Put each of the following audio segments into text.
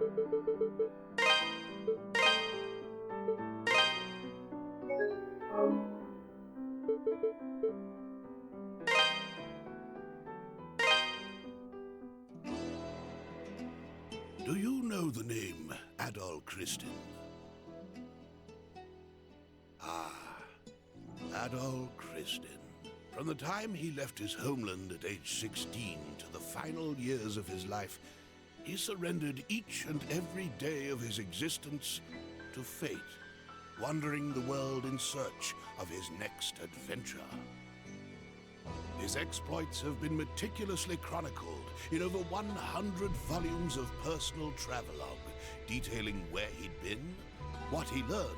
Do you know the name Adol Christin? Ah, Adol Christin. From the time he left his homeland at age 16 to the final years of his life, he surrendered each and every day of his existence to fate, wandering the world in search of his next adventure. His exploits have been meticulously chronicled in over 100 volumes of personal travelogue, detailing where he'd been, what he learned,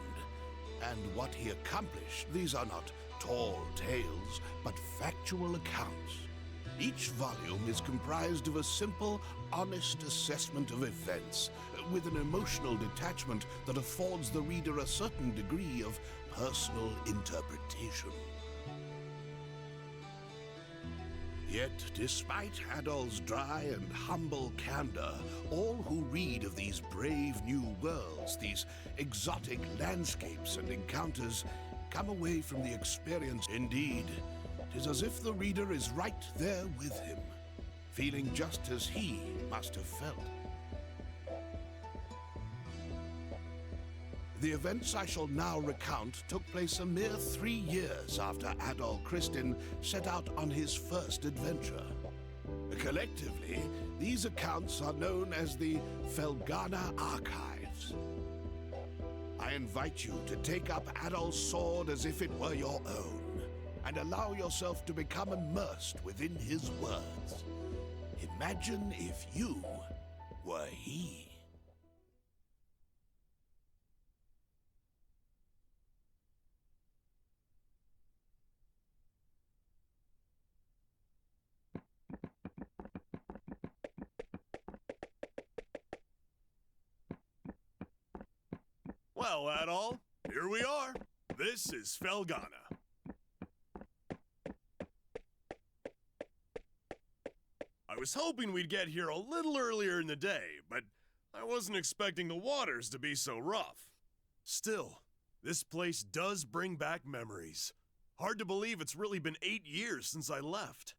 and what he accomplished. These are not tall tales, but factual accounts. Each volume is comprised of a simple, honest assessment of events, with an emotional detachment that affords the reader a certain degree of personal interpretation. Yet, despite Adol's dry and humble candor, all who read of these brave new worlds, these exotic landscapes and encounters, come away from the experience. Indeed, it is as if the reader is right there with him, feeling just as he must have felt. The events I shall now recount took place a mere 3 years after Adol Christin set out on his first adventure. Collectively, these accounts are known as the Felghana Archives. I invite you to take up Adol's sword as if it were your own, and allow yourself to become immersed within his words. Imagine if you were he. Well, Adol, here we are. This is Felghana. I was hoping we'd get here a little earlier in the day, but I wasn't expecting the waters to be so rough. Still, this place does bring back memories. Hard to believe it's really been 8 years since I left.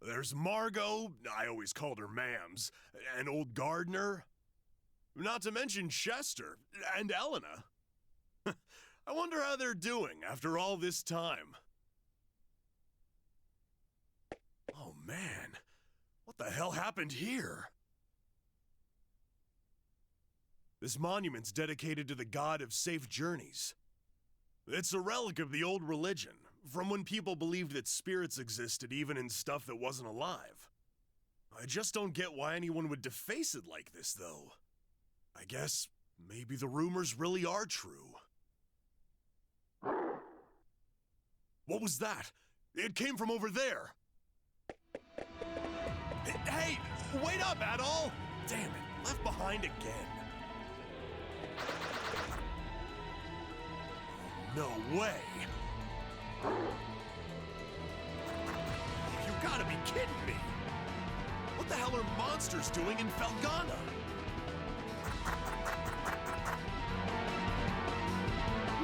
There's Margot, I always called her Mams, and old Gardner. Not to mention Chester and Elena. I wonder how they're doing after all this time. Oh man, what the hell happened here? This monument's dedicated to the god of safe journeys. It's a relic of the old religion, from when people believed that spirits existed even in stuff that wasn't alive. I just don't get why anyone would deface it like this, though. I guess maybe the rumors really are true. What was that? It came from over there. Hey, wait up, Adol! Damn it, left behind again. No way. You gotta be kidding me. What the hell are monsters doing in Felghana?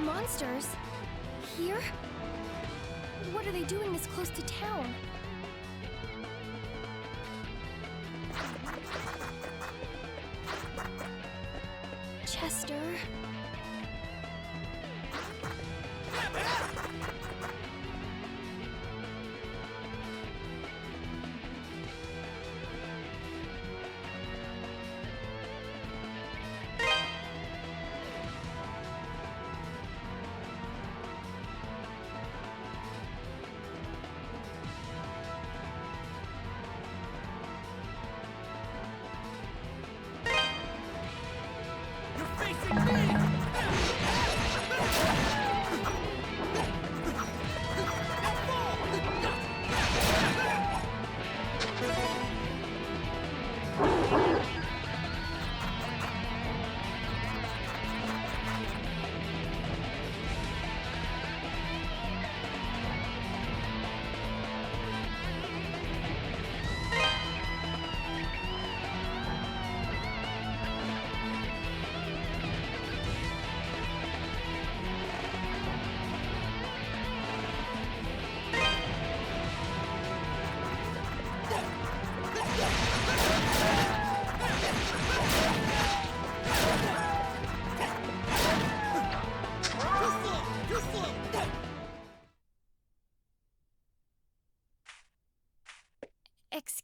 Monsters? Here? What are they doing this close to town? Chester?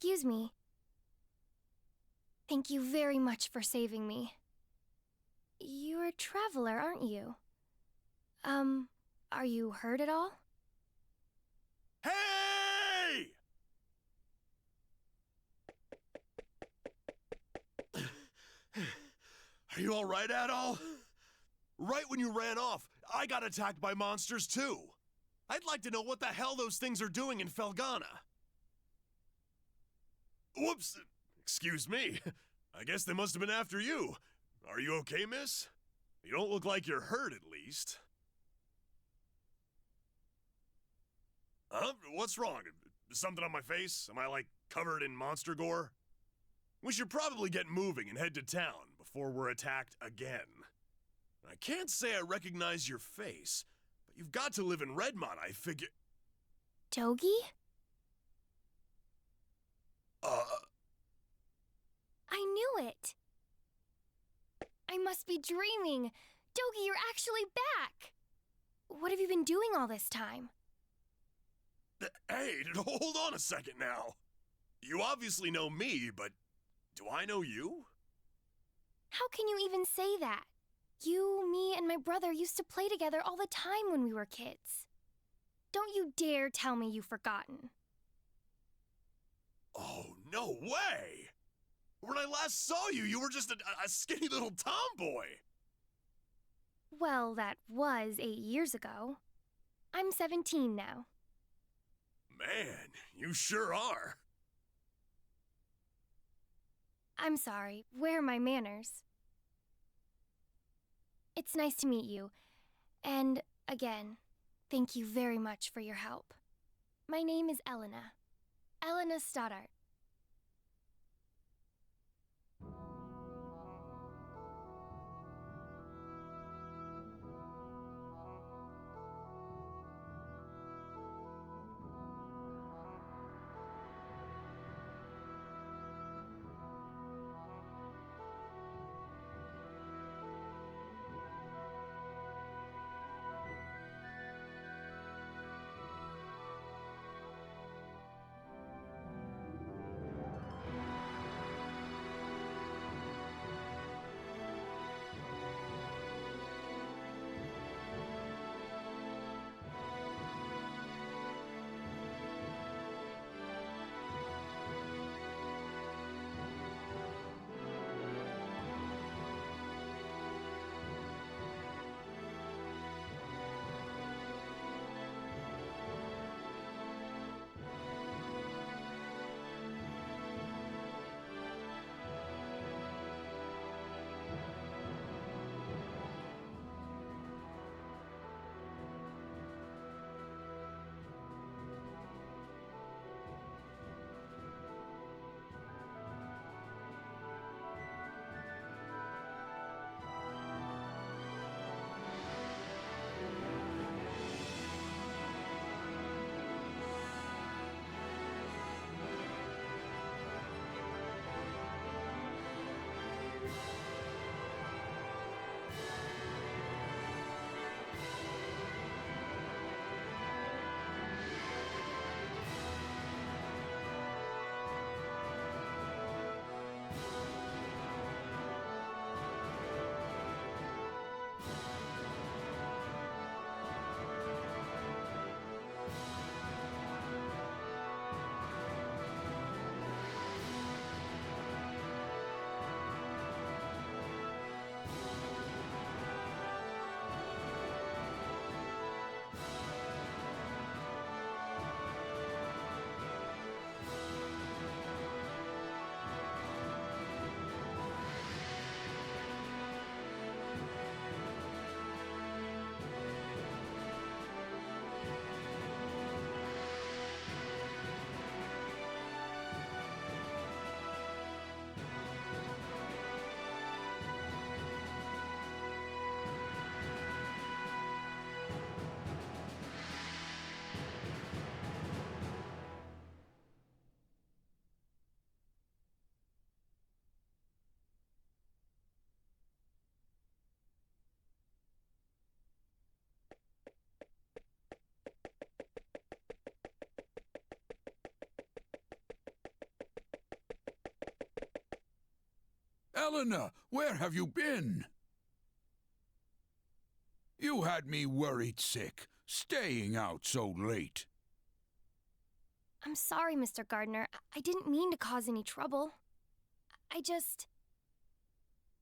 Excuse me. Thank you very much for saving me. You're a traveler, aren't you? Are you hurt at all? Hey! Are you all right, Adol? Right when you ran off, I got attacked by monsters too. I'd like to know what the hell those things are doing in Felghana. Whoops! Excuse me. I guess they must have been after you. Are you okay, miss? You don't look like you're hurt, at least. Huh? What's wrong? Something on my face? Am I, like, covered in monster gore? We should probably get moving and head to town before we're attacked again. I can't say I recognize your face, but you've got to live in Redmont, I figure. Dogi? I knew it! I must be dreaming! Dogi, you're actually back! What have you been doing all this time? Hey, hold on a second now. You obviously know me, but do I know you? How can you even say that? You, me, and my brother used to play together all the time when we were kids. Don't you dare tell me you've forgotten. Oh, no way! When I last saw you, you were just a skinny little tomboy. Well, that was 8 years ago. I'm 17 now. Man, you sure are. I'm sorry, where are my manners? It's nice to meet you. And, again, thank you very much for your help. My name is Elena. Elena Stoddart. Eleanor, where have you been? You had me worried sick, staying out so late. I'm sorry, Mr. Gardner. I didn't mean to cause any trouble. I just...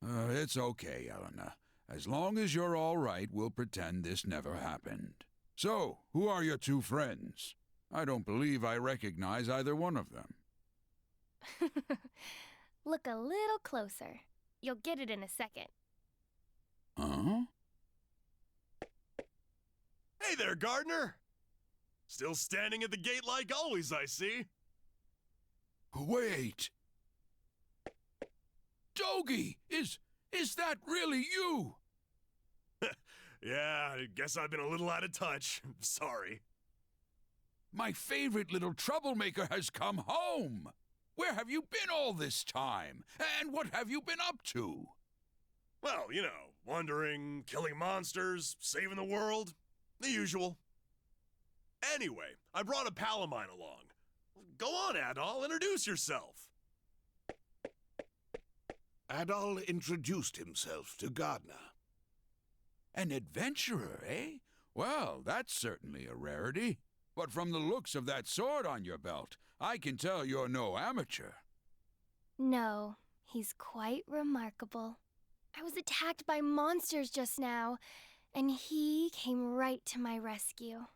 It's okay, Eleanor. As long as you're all right, we'll pretend this never happened. So, who are your two friends? I don't believe I recognize either one of them. Look a little closer. You'll get it in a second. Huh? Hey there, Gardner! Still standing at the gate like always, I see. Wait! Dogie! Is that really you? Yeah, I guess I've been a little out of touch. Sorry. My favorite little troublemaker has come home! Where have you been all this time? And what have you been up to? Well, you know, wandering, killing monsters, saving the world. The usual. Anyway, I brought a pal of mine along. Go on, Adol, introduce yourself. Adol introduced himself to Gardner. An adventurer, eh? Well, that's certainly a rarity. But from the looks of that sword on your belt, I can tell you're no amateur. No, he's quite remarkable. I was attacked by monsters just now, and he came right to my rescue.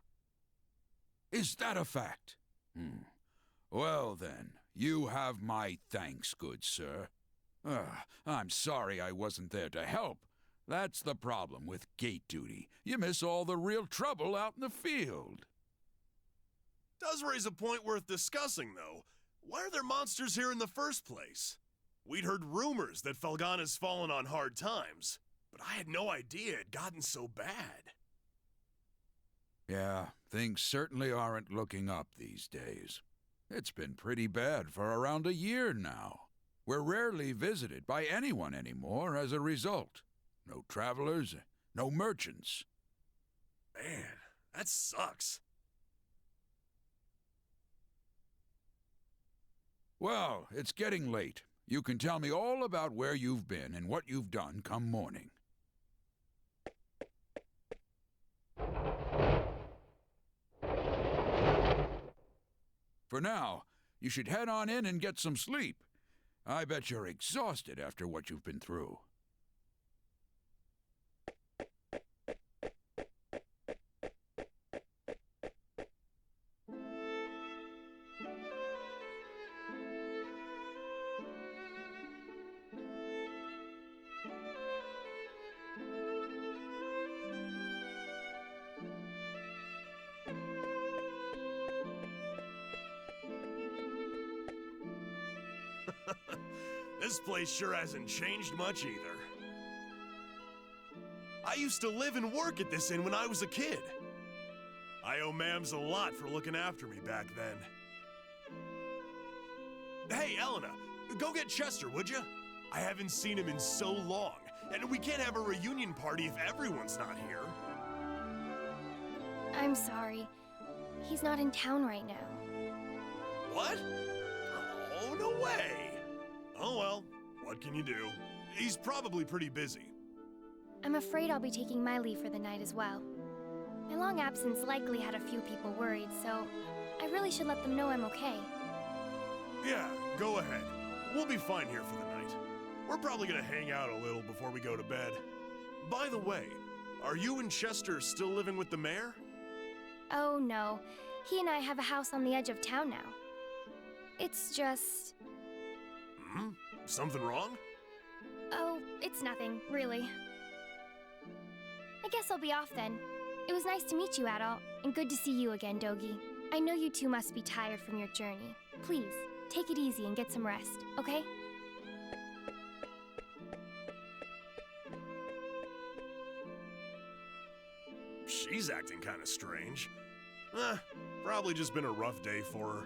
Is that a fact? Well then, you have my thanks, good sir. I'm sorry I wasn't there to help. That's the problem with gate duty. You miss all the real trouble out in the field. Does raise a point worth discussing, though. Why are there monsters here in the first place? We'd heard rumors that Felghana's fallen on hard times, but I had no idea it had gotten so bad. Yeah, things certainly aren't looking up these days. It's been pretty bad for around a year now. We're rarely visited by anyone anymore as a result. No travelers, no merchants. Man, that sucks. Well, it's getting late. You can tell me all about where you've been and what you've done come morning. For now, you should head on in and get some sleep. I bet you're exhausted after what you've been through. This place sure hasn't changed much either. I used to live and work at this inn when I was a kid. I owe Mams a lot for looking after me back then. Hey, Elena, go get Chester, would you? I haven't seen him in so long, and we can't have a reunion party if everyone's not here. I'm sorry. He's not in town right now. What? Oh, no way! Oh well, what can you do? He's probably pretty busy. I'm afraid I'll be taking my leave for the night as well. My long absence likely had a few people worried, so I really should let them know I'm okay. Yeah, go ahead. We'll be fine here for the night. We're probably gonna hang out a little before we go to bed. By the way, are you and Chester still living with the mayor? Oh no, he and I have a house on the edge of town now. It's just... Something wrong? Oh, it's nothing, really. I guess I'll be off then. It was nice to meet you, Adol, and good to see you again, Dogie. I know you two must be tired from your journey. Please, take it easy and get some rest, okay? She's acting kind of strange. Probably just been a rough day for her.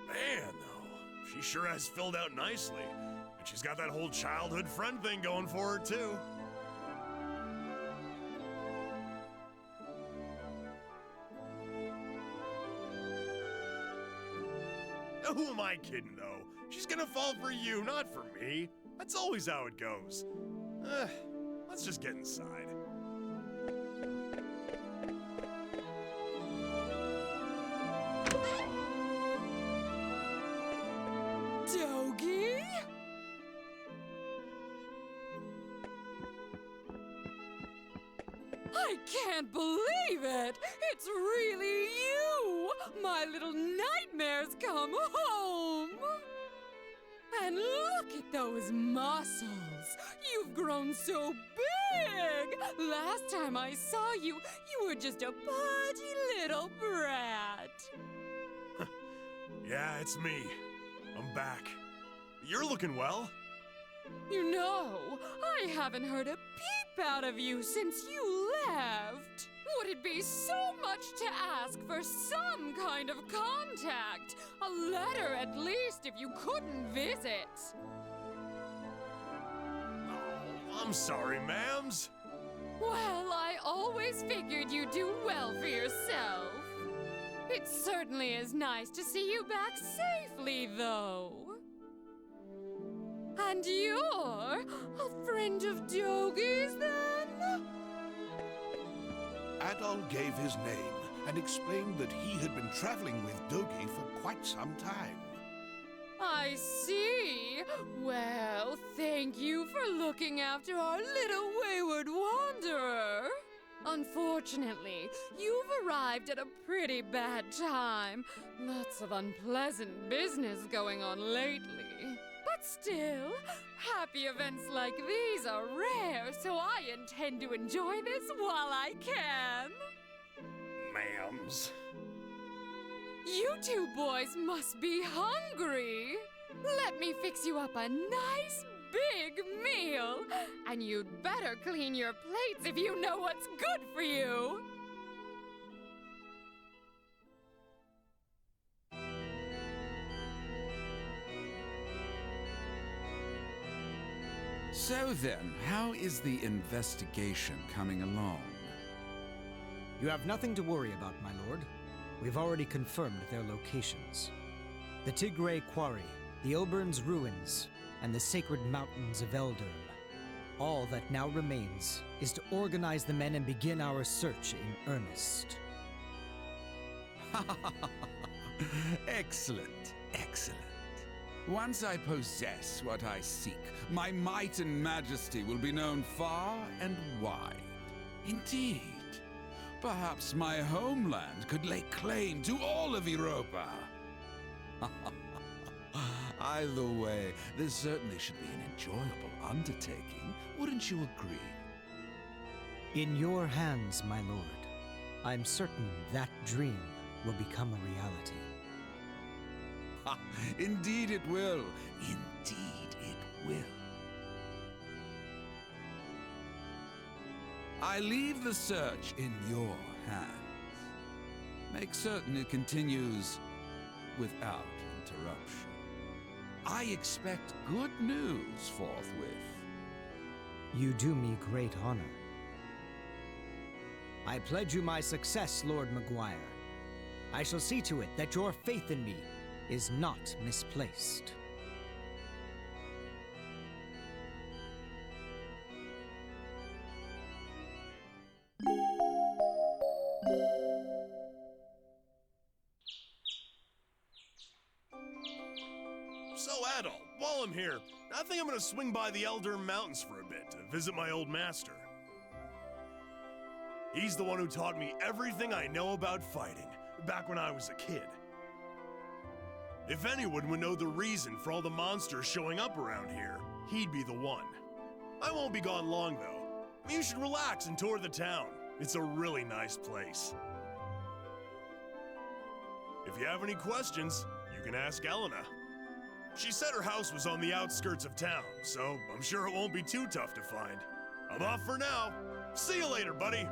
Man, though, she sure has filled out nicely. And she's got that whole childhood friend thing going for her, too. Who am I kidding, though? She's gonna fall for you, not for me. That's always how it goes. Let's just get inside. Dogie? I can't believe it! It's really you! My little nightmares come home! And look at those muscles! You've grown so big! Last time I saw you, you were just a pudgy little brat. Yeah, it's me. I'm back. You're looking well. You know, I haven't heard a peep out of you since you left. Would it be so much to ask for some kind of contact? A letter at least if you couldn't visit. Oh, I'm sorry, ma'ams. Well, I always figured you'd do well for yourself. It certainly is nice to see you back safely, though. And you're a friend of Dogie's, then? Adol gave his name and explained that he had been traveling with Dogi for quite some time. I see. Well, thank you for looking after our little wayward wanderer. Unfortunately, you've arrived at a pretty bad time. Lots of unpleasant business going on lately. But still, happy events like these are rare, so I intend to enjoy this while I can. Ma'ams. You two boys must be hungry. Let me fix you up a nice big meal. And you'd better clean your plates if you know what's good for you. So then, how is the investigation coming along? You have nothing to worry about, my lord. We've already confirmed their locations. The Tigray Quarry, the Ilburn's ruins, and the sacred mountains of Eldurm. All that now remains is to organize the men and begin our search in earnest. Excellent, excellent. Once I possess what I seek, my might and majesty will be known far and wide. Indeed, perhaps my homeland could lay claim to all of Europa. Either way, this certainly should be an enjoyable undertaking. Wouldn't you agree? In your hands, my lord. I'm certain that dream will become a reality. Indeed it will. Indeed it will. I leave the search in your hands. Make certain it continues without interruption. I expect good news forthwith. You do me great honor. I pledge you my success, Lord Memoire. I shall see to it that your faith in me is not misplaced. So, Adol, while I'm here, I think I'm gonna swing by the Eldurm Mountains for a bit to visit my old master. He's the one who taught me everything I know about fighting, back when I was a kid. If anyone would know the reason for all the monsters showing up around here, he'd be the one. I won't be gone long, though. You should relax and tour the town. It's a really nice place. If you have any questions, you can ask Elena. She said her house was on the outskirts of town, so I'm sure it won't be too tough to find. I'm off for now. See you later, buddy.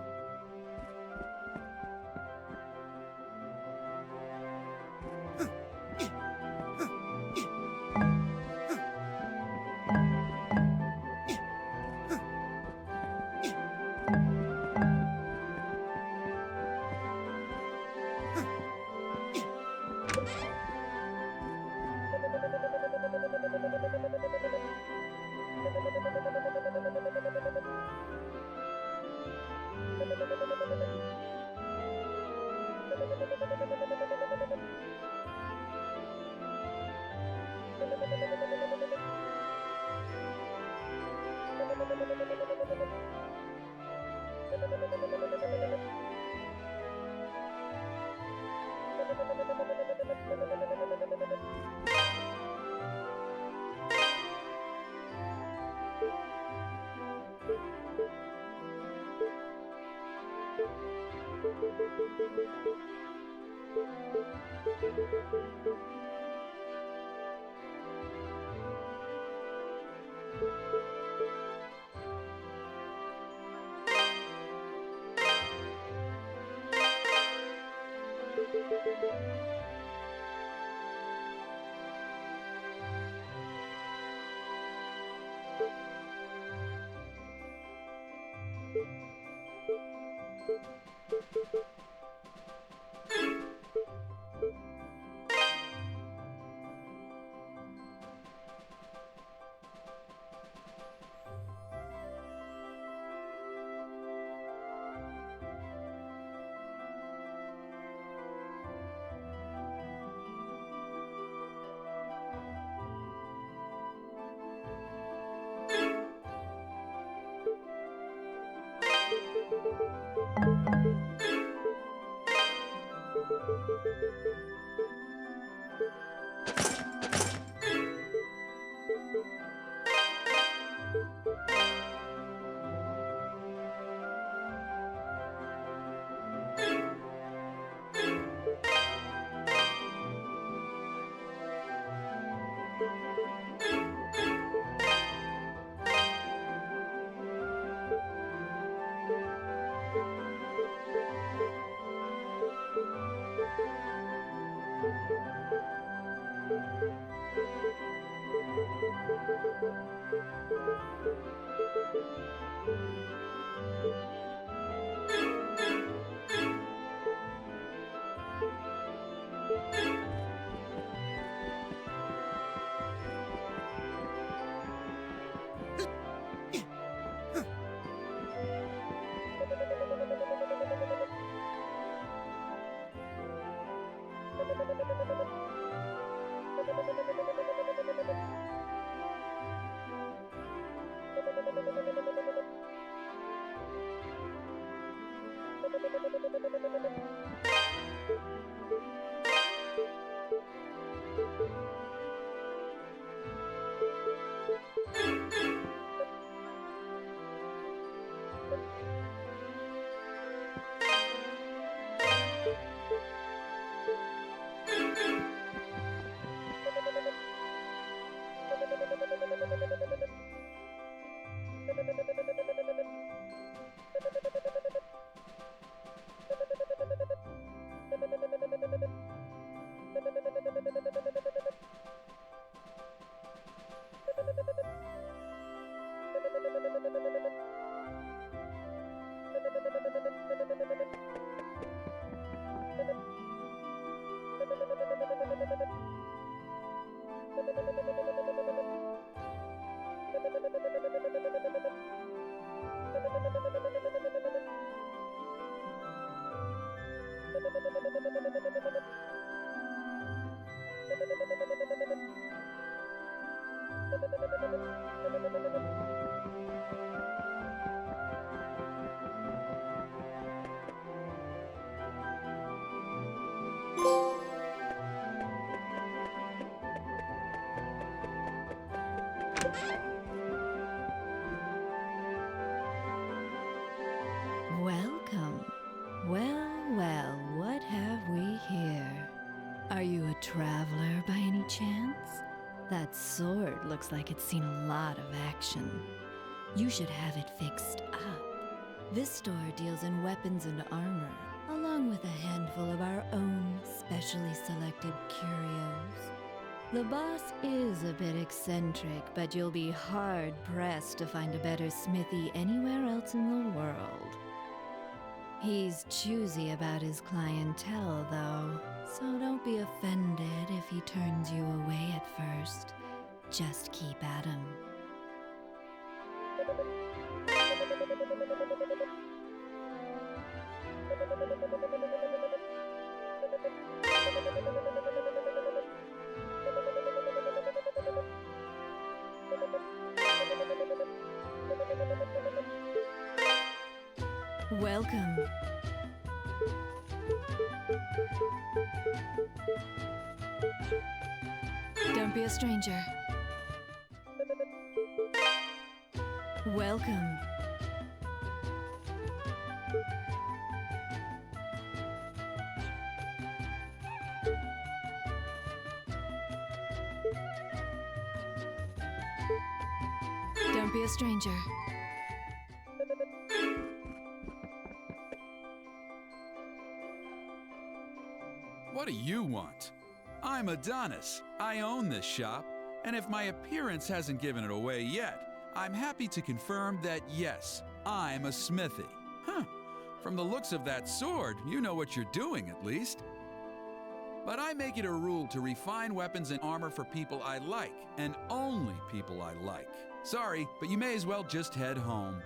Welcome. Well, well, what have we here? Are you a traveler by any chance? That sword looks like it's seen a lot of action. You should have it fixed up. This store deals in weapons and armor, along with a handful of our own specially selected curios. The boss is a bit eccentric, but you'll be hard-pressed to find a better smithy anywhere else in the world. He's choosy about his clientele, though, so don't be offended if he turns you away at first. Just keep at him. Welcome. Don't be a stranger. Welcome. be a stranger. What do you want? I'm Adonis. I own this shop, and if my appearance hasn't given it away yet, I'm happy to confirm that yes, I'm a smithy. Huh. From the looks of that sword, you know what you're doing at least. But I make it a rule to refine weapons and armor for people I like, and only people I like. Sorry, but you may as well just head home.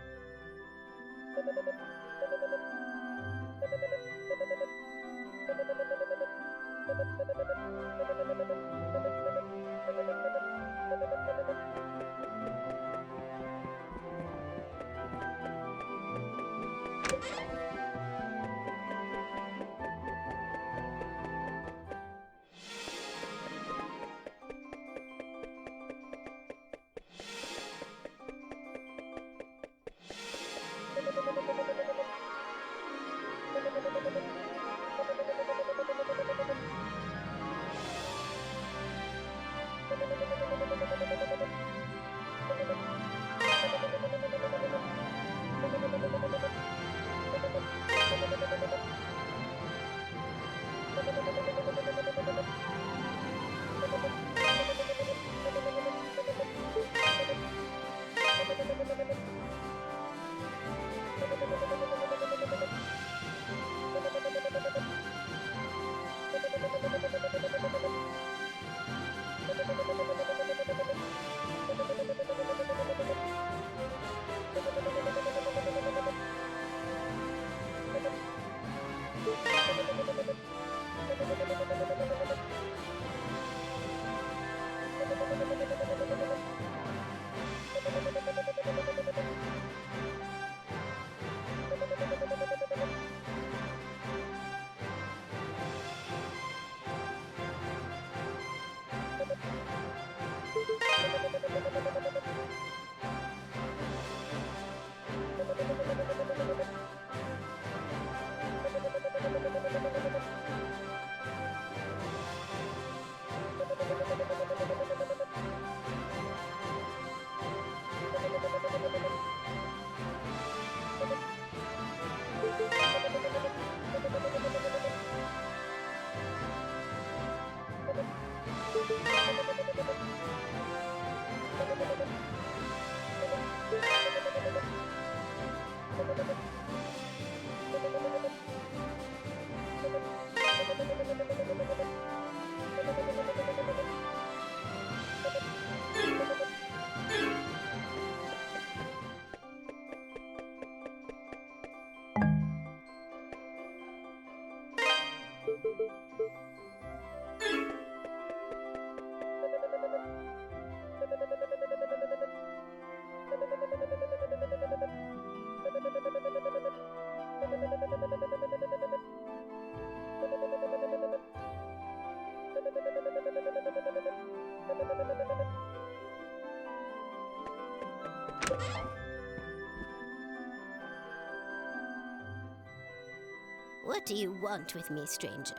What do you want with me, stranger?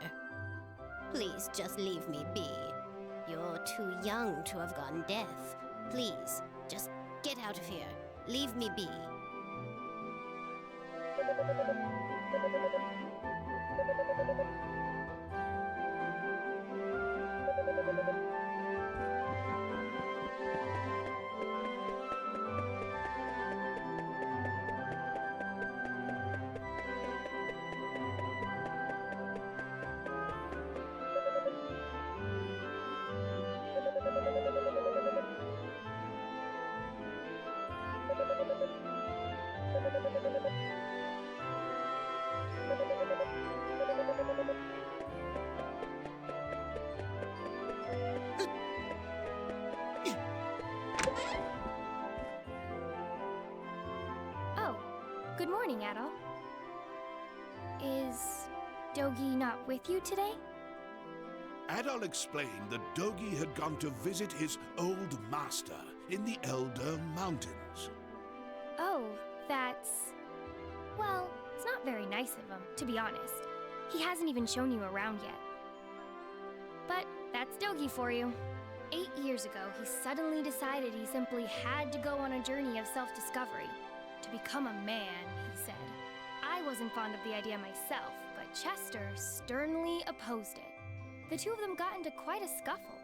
Please just leave me be. You're too young to have gone deaf. Please, just get out of here. Leave me be. Oh, good morning, Adol. Is Dogi not with you today? Adol explained that Dogi had gone to visit his old master in the Elder Mountains. Oh, that's... Well, it's not very nice of him, to be honest. He hasn't even shown you around yet. But that's Dogi for you. 8 years ago, he suddenly decided he simply had to go on a journey of self-discovery. To become a man, he said. I wasn't fond of the idea myself, but Chester sternly opposed it. The two of them got into quite a scuffle.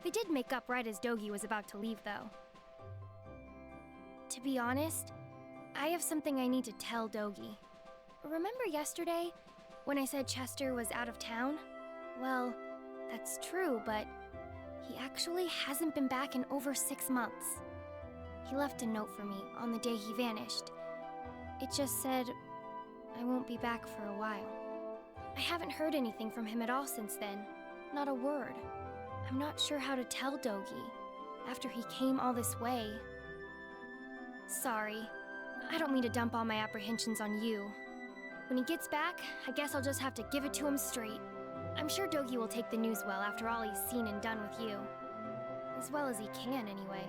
They did make up right as Dogi was about to leave, though. To be honest, I have something I need to tell Dogi. Remember yesterday, when I said Chester was out of town? Well, that's true, but he actually hasn't been back in over 6 months. He left a note for me on the day he vanished. It just said, I won't be back for a while. I haven't heard anything from him at all since then. Not a word. I'm not sure how to tell Dogi, after he came all this way. Sorry. I don't mean to dump all my apprehensions on you. When he gets back, I guess I'll just have to give it to him straight. I'm sure Dogi will take the news well after all he's seen and done with you. As well as he can, anyway.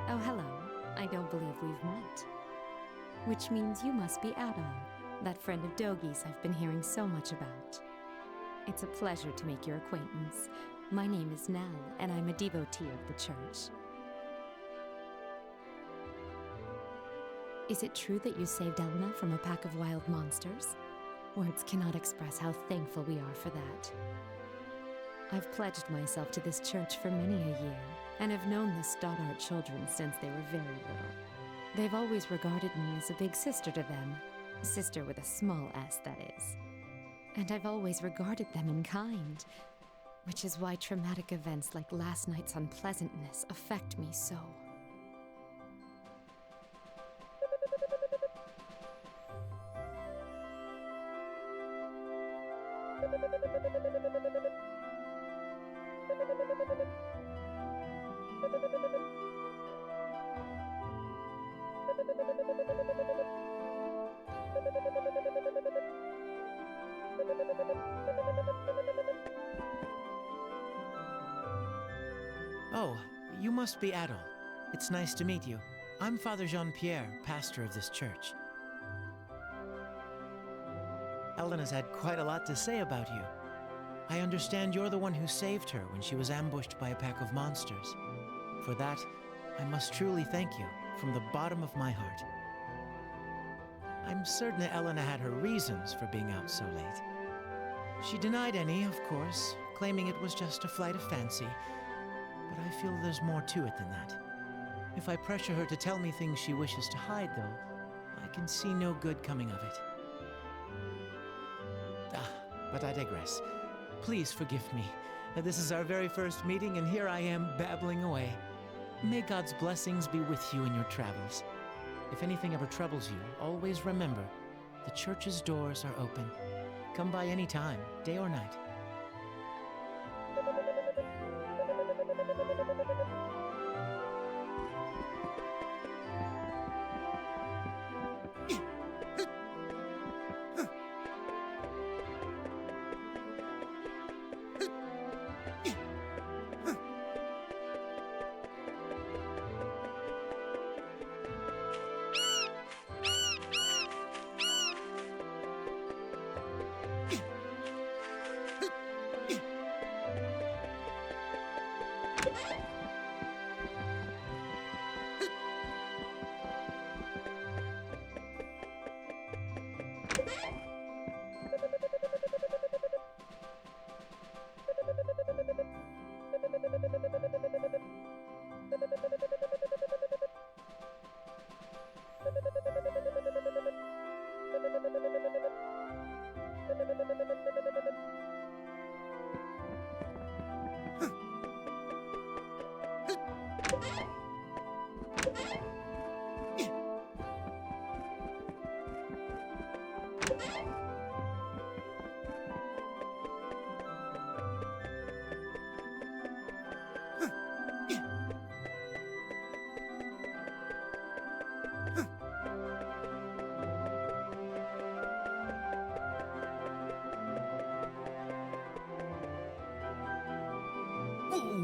Oh, hello. I don't believe we've met. Which means you must be Adol, that friend of Dogi's I've been hearing so much about. It's a pleasure to make your acquaintance. My name is Nell, and I'm a devotee of the church. Is it true that you saved Elena from a pack of wild monsters? Words cannot express how thankful we are for that. I've pledged myself to this church for many a year, and have known the Stoddart children since they were very little. They've always regarded me as a big sister to them. A sister with a small s, that is. And I've always regarded them in kind, which is why traumatic events like last night's unpleasantness affect me so. Oh, you must be Adol. It's nice to meet you. I'm Father Jean-Pierre, pastor of this church. Elena's had quite a lot to say about you. I understand you're the one who saved her when she was ambushed by a pack of monsters. For that, I must truly thank you from the bottom of my heart. I'm certain Elena had her reasons for being out so late. She denied any, of course, claiming it was just a flight of fancy, but I feel there's more to it than that. If I pressure her to tell me things she wishes to hide, though, I can see no good coming of it. But I digress. Please forgive me. This is our very first meeting, and here I am babbling away. May God's blessings be with you in your travels. If anything ever troubles you, always remember, the church's doors are open. Come by any time, day or night.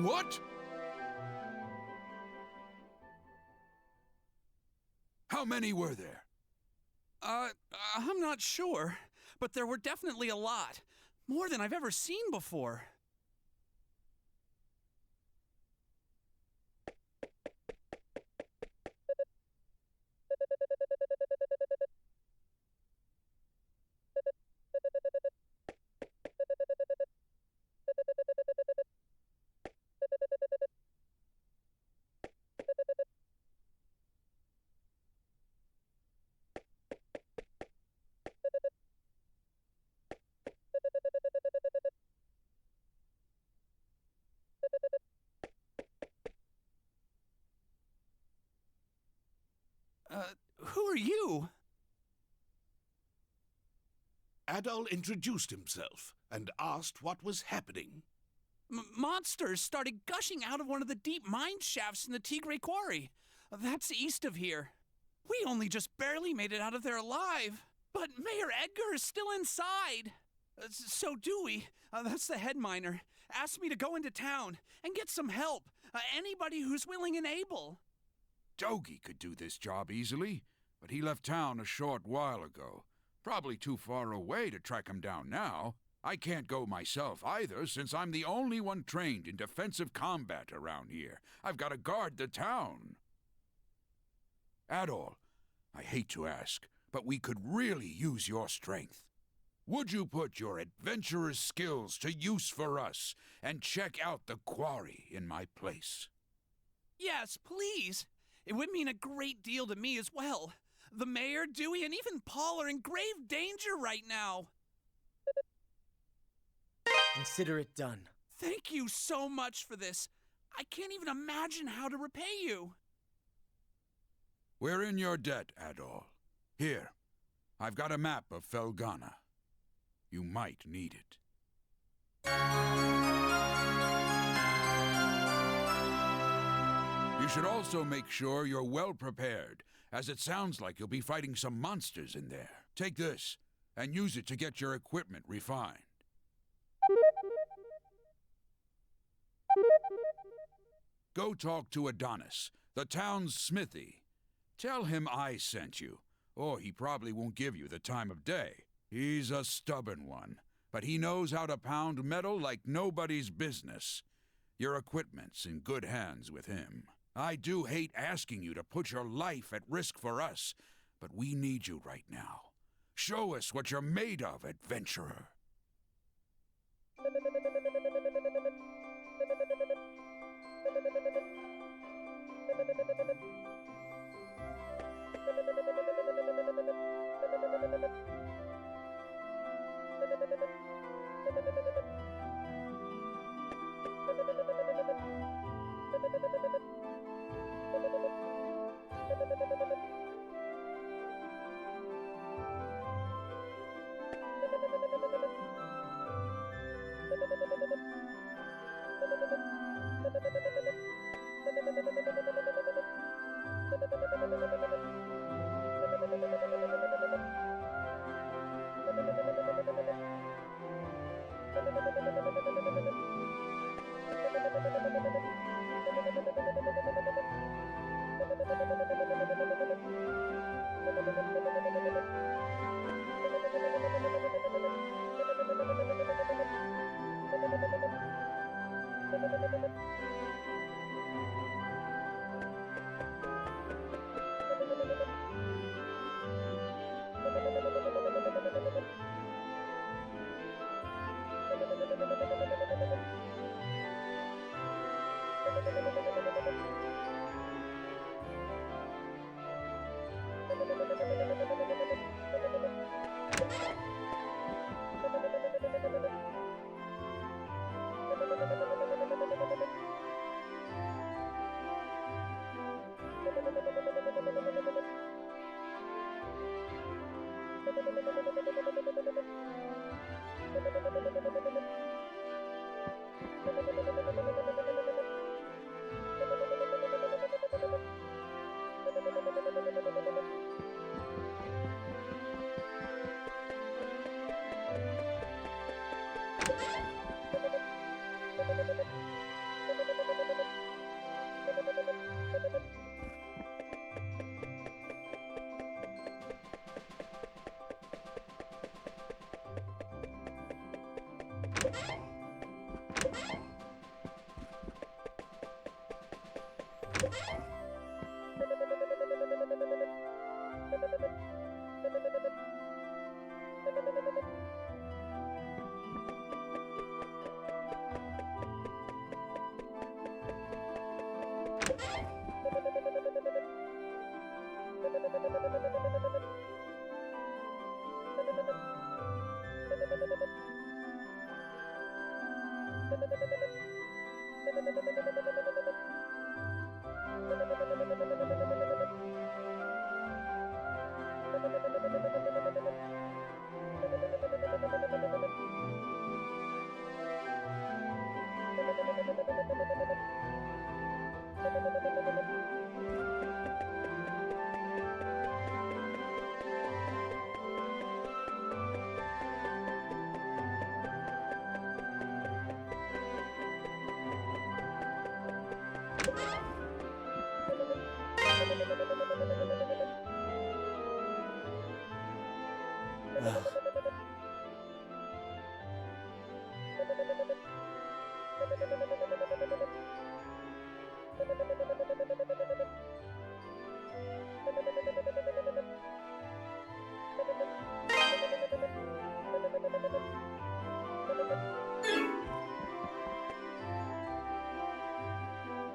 What? How many were there? I'm not sure, but there were definitely a lot. More than I've ever seen before. Who are you? Adol introduced himself and asked what was happening. Monsters started gushing out of one of the deep mine shafts in the Tigre Quarry. That's east of here. We only just barely made it out of there alive. But Mayor Edgar is still inside. So Dewey, that's the head miner, asked me to go into town and get some help. Anybody who's willing and able. Dogie could do this job easily, but he left town a short while ago. Probably too far away to track him down now. I can't go myself either, since I'm the only one trained in defensive combat around here. I've got to guard the town. Adol, I hate to ask, but we could really use your strength. Would you put your adventurer's skills to use for us and check out the quarry in my place? Yes, please. It would mean a great deal to me as well. The mayor, Dewey, and even Paul are in grave danger right now. Consider it done. Thank you so much for this. I can't even imagine how to repay you. We're in your debt, Adol. Here, I've got a map of Felghana. You might need it. You should also make sure you're well prepared, as it sounds like you'll be fighting some monsters in there. Take this, and use it to get your equipment refined. Go talk to Adonis, the town's smithy. Tell him I sent you, or he probably won't give you the time of day. He's a stubborn one, but he knows how to pound metal like nobody's business. Your equipment's in good hands with him. I do hate asking you to put your life at risk for us, but we need you right now. Show us what you're made of, adventurer.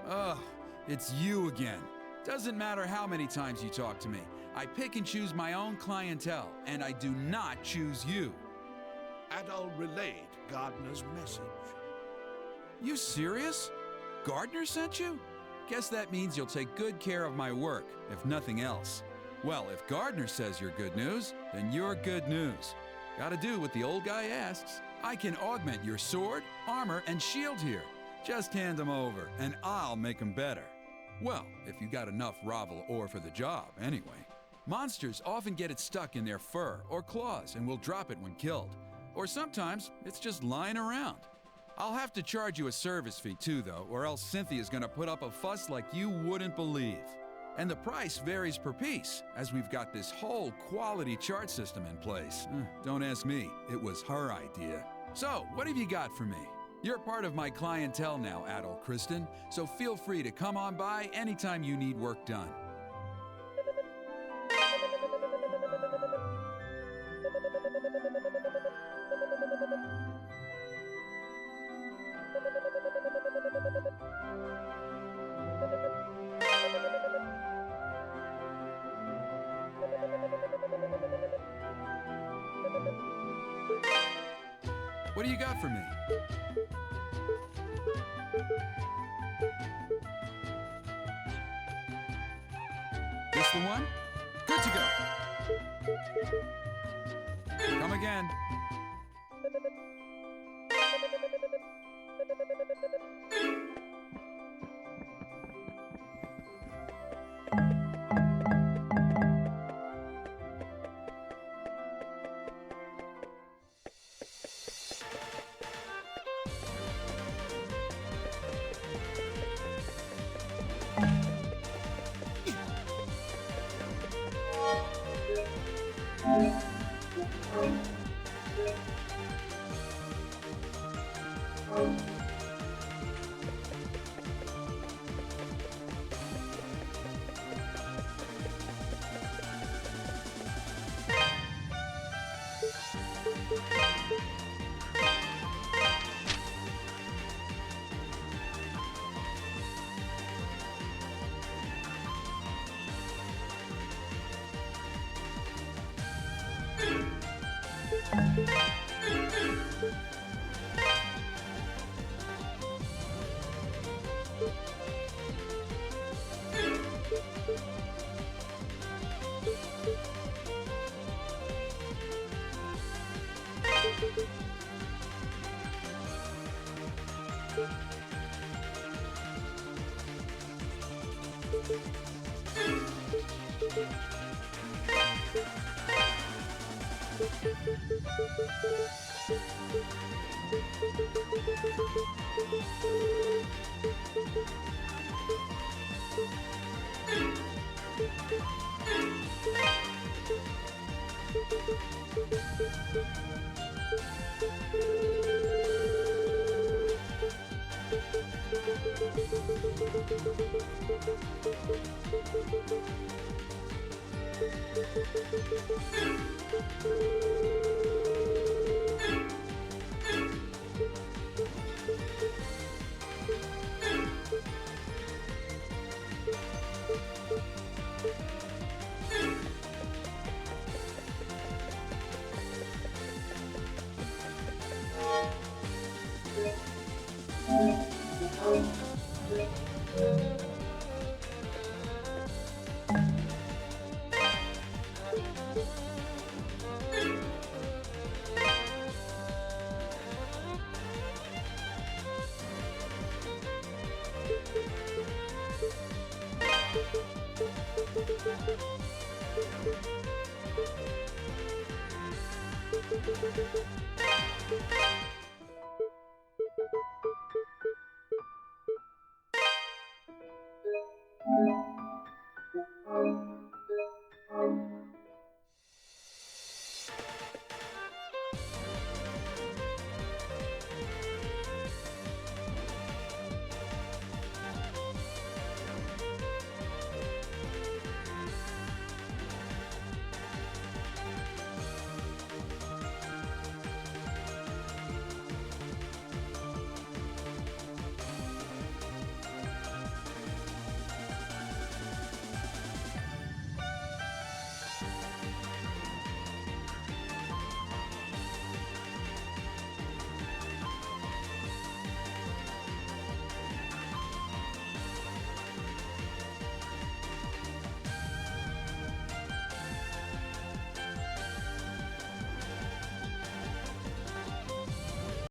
Ugh, it's you again. Doesn't matter how many times you talk to me. I pick and choose my own clientele, and I do not choose you. Adol relayed Gardner's message. You serious? Gardner sent you? Guess that means you'll take good care of my work, if nothing else. Well, if Gardner says you're good news, then you're good news. Gotta do what the old guy asks. I can augment your sword, armor, and shield here. Just hand them over, and I'll make them better. Well, if you got enough Ravel ore for the job, anyway. Monsters often get it stuck in their fur or claws and will drop it when killed. Or sometimes it's just lying around. I'll have to charge you a service fee too, though, or else Cynthia's gonna put up a fuss like you wouldn't believe. And the price varies per piece, as we've got this whole quality chart system in place. Don't ask me, it was her idea. So, what have you got for me? You're part of my clientele now, Adol Kristen, so feel free to come on by anytime you need work done. What do you got for me? This the one? Good to go. Come again.